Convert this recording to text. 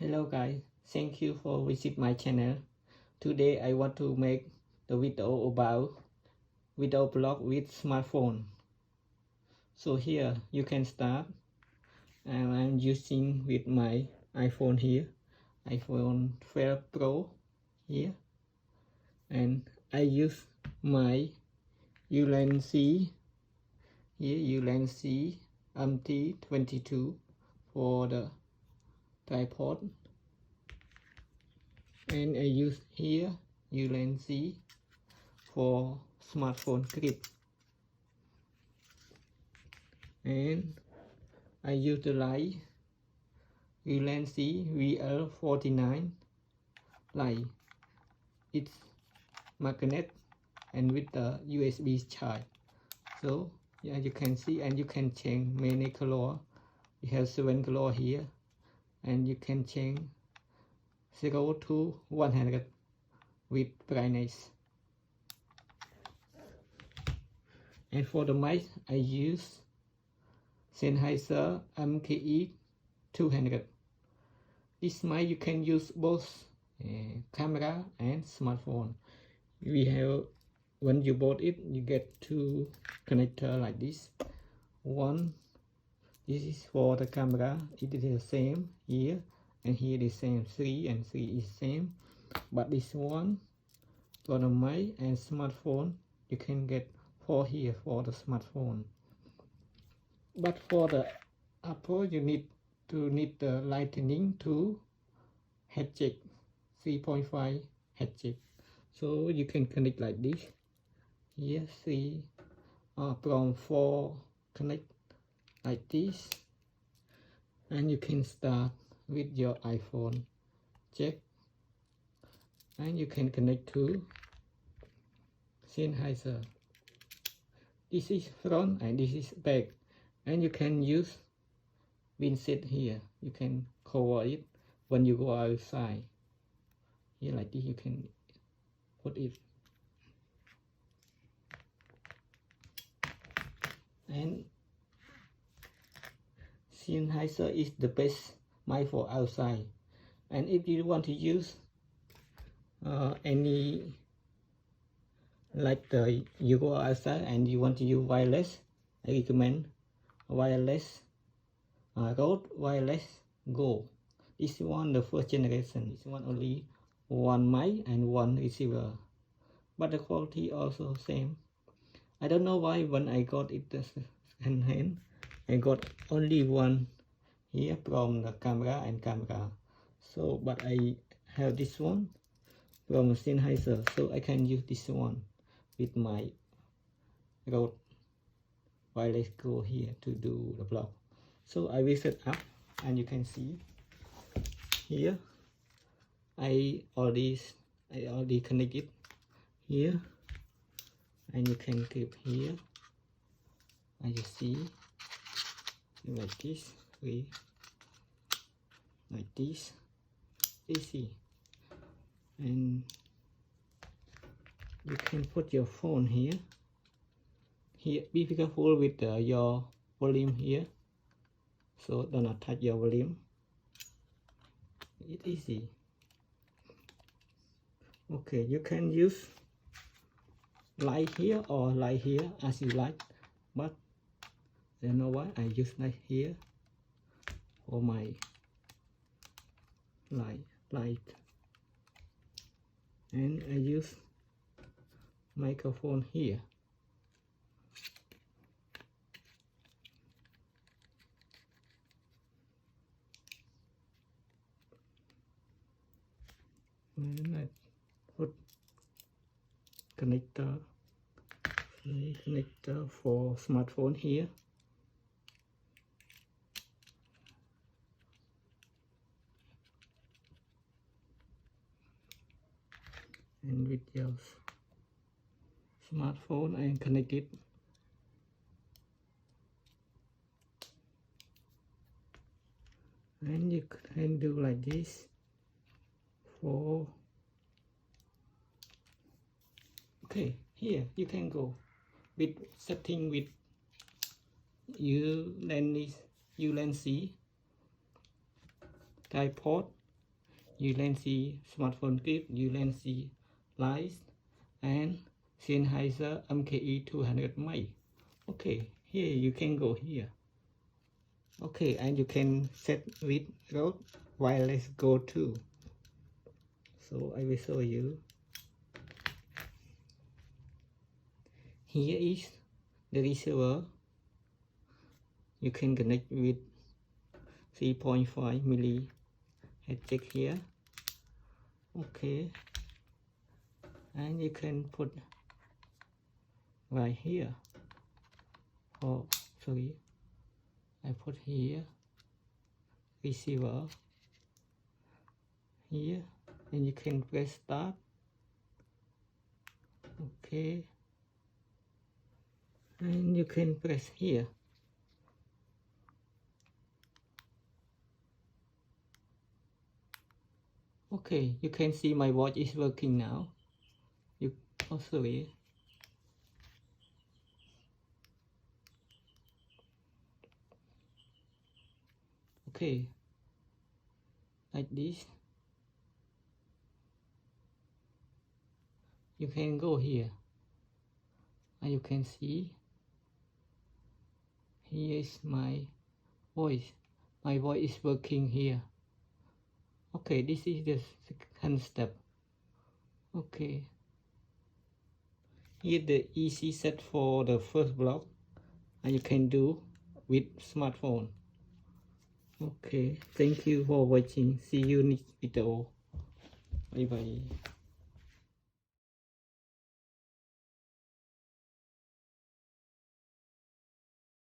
Hello guys, thank you for visit my channel. Today I want to make the video about video blog with smartphone. So here you can start, and I'm using with my iPhone here, iPhone 12 Pro here, and I use my Ulanzi here, Ulanzi MT22 for the tripod, and I use here Ulanzi for smartphone grip, and I use the light Ulanzi VL49 light. It's magnet and with the USB charge. So yeah, you can see, and you can change many color. We have 7 color here, and you can change 0 to 100 with brightness. And for the mic, I use Sennheiser MKE 200. This mic you can use both camera and smartphone. We have, when you bought it, you get 2 connector like this. One, this is for the camera, it is the same here, and here the same, 3 and 3 is same. But this one for the mic and smartphone, you can get 4 here for the smartphone. But for the Apple, you need the lightning to head jack, 3.5 head jack. So you can connect like this. Here 3 from 4 connect like this, and you can start with your iPhone jack, and you can connect to Sennheiser. This is front and this is back, and you can use windshield here. You can cover it when you go outside. Here like this, you can put it. And Sennheiser is the best mic for outside. And if you want to use any, like you go outside and you want to use wireless, I recommend wireless Rode Wireless Go. This one the first generation. This one only 1 mic and 1 receiver, but the quality also same. I don't know why when I got it second hand, I got only 1 here from the camera and camera. So but I have this one from Sennheiser, so I can use this one with my Rode Wireless Go here to do the blog. So I will set up, and you can see here I already connected here, and you can keep here, and you see like this, like this, easy. And you can put your phone here. Be careful with your volume here, so do not touch your volume. It's easy. Okay, you can use light here or light here as you like, but you know what, I use light here for my light, and I use microphone here. And I put connector for smartphone here. And with your smartphone and connect it. And you can do like this for, okay, here you can go with setting with Ulanzi tripod Ulanzi smartphone clip, Ulanzi lights, and Sennheiser MKE 200 mic. Okay, here you can go here. Okay, and you can set with Rode wireless Go too. So I will show you. Here is the receiver. You can connect with 3.5 milli head jack here. Okay, and you can put right here. Oh, sorry, I put here receiver here, and you can press start. Okay, and you can press here. Okay, you can see my watch is working now. You also okay, like this. You can go here, and you can see here is my voice. My voice is working here. Okay, this is the second step. Okay, here the easy set for the first block, and you can do with smartphone. Okay, thank you for watching. See you next video. Bye bye.